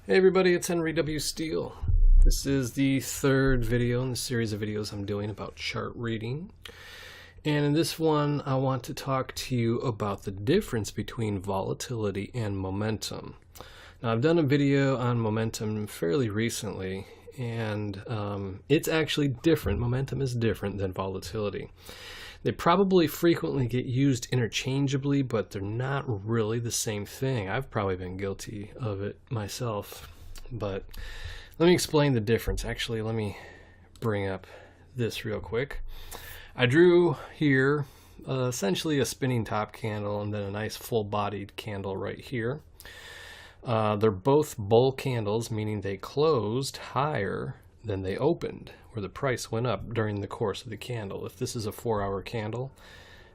Hey everybody, it's hwsteele. This is the third video in the series of videos I'm doing about chart reading. And in this one, I want to talk to you about the difference between volatility and momentum. Now, I've done a video on momentum fairly recently, and it's actually different. Momentum is different than volatility. They probably frequently get used interchangeably, but they're not really the same thing. I've probably been guilty of it myself, but let me explain the difference. Actually, let me bring up this real quick. I drew here essentially a spinning top candle and then a nice full-bodied candle right here. They're both bull candles, meaning they closed higher than they opened, where the price went up during the course of the candle. If this is a 4-hour candle,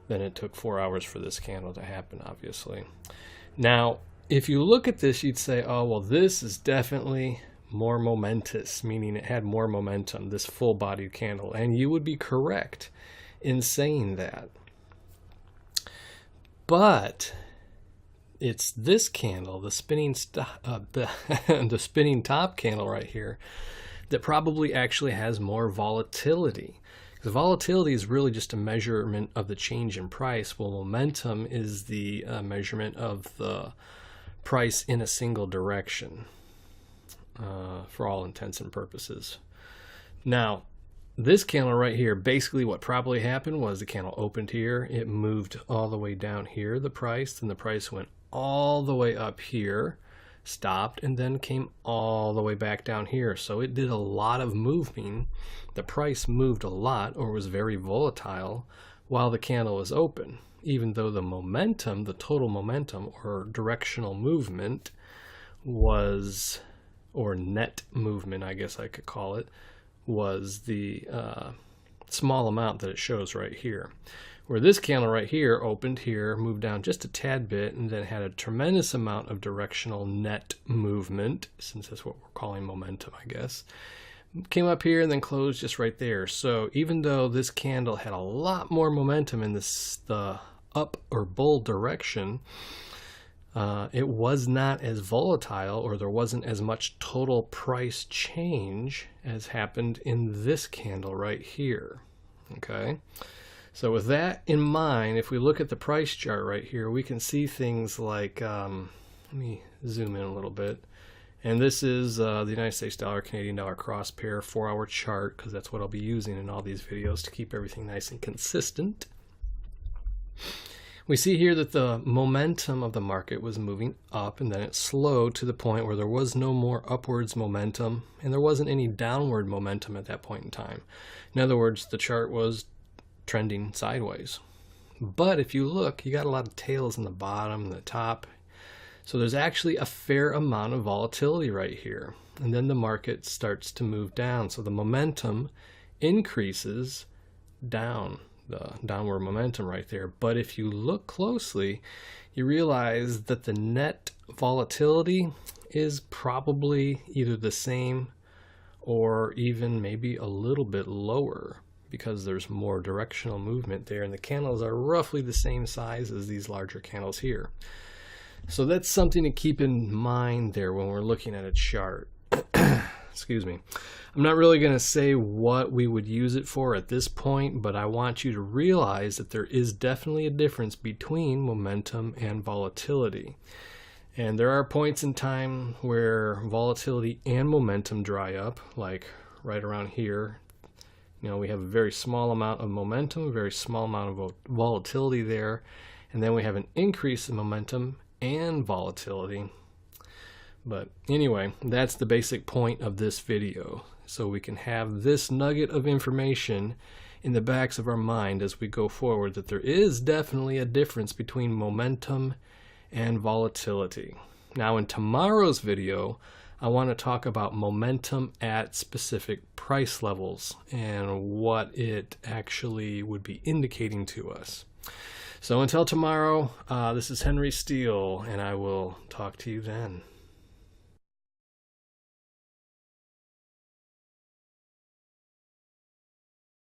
then it took 4 hours for this candle to happen, obviously. Now, if you look at this, you'd say, oh, well, this is definitely more momentous, meaning it had more momentum, this full-bodied candle. And you would be correct in saying that. But it's this candle, the spinning the spinning top candle right here, that probably actually has more volatility. Because volatility is really just a measurement of the change in price, while momentum is the measurement of the price in a single direction, for all intents and purposes. Now, this candle right here, basically what probably happened was the candle opened here, it moved all the way down here, the price, then the price went all the way up here, stopped, and then came all the way back down here. So it did a lot of moving. The price moved a lot, or was very volatile, while the candle was open, even though the momentum, the total momentum or directional movement was, or net movement, I guess I could call it, was the small amount that it shows right here. Where this candle right here opened here, moved down just a tad bit, and then had a tremendous amount of directional net movement, since that's what we're calling momentum, I guess. Came up here and then closed just right there. So even though this candle had a lot more momentum in the up or bull direction, it was not as volatile, or there wasn't as much total price change as happened in this candle right here. Okay. So with that in mind, if we look at the price chart right here, we can see things like, let me zoom in a little bit. And this is the United States dollar, Canadian dollar cross pair 4-hour chart, because that's what I'll be using in all these videos to keep everything nice and consistent. We see here that the momentum of the market was moving up, and then it slowed to the point where there was no more upwards momentum, and there wasn't any downward momentum at that point in time. In other words, the chart was trending sideways. But if you look, you got a lot of tails in the bottom and the top. So there's actually a fair amount of volatility right here. And then the market starts to move down. So the momentum increases down, the downward momentum right there. But if you look closely, you realize that the net volatility is probably either the same or even maybe a little bit lower, because there's more directional movement there, and the candles are roughly the same size as these larger candles here. So that's something to keep in mind there when we're looking at a chart. Excuse me. I'm not really going to say what we would use it for at this point, but I want you to realize that there is definitely a difference between momentum and volatility. And there are points in time where volatility and momentum dry up, like right around here. You know, we have a very small amount of momentum, a very small amount of volatility there, and then we have an increase in momentum and volatility. But anyway, that's the basic point of this video, so we can have this nugget of information in the backs of our mind as we go forward, that there is definitely a difference between momentum and volatility. Now, in tomorrow's video, I want to talk about momentum at specific price levels and what it actually would be indicating to us. So until tomorrow, this is hwsteele, and I will talk to you then.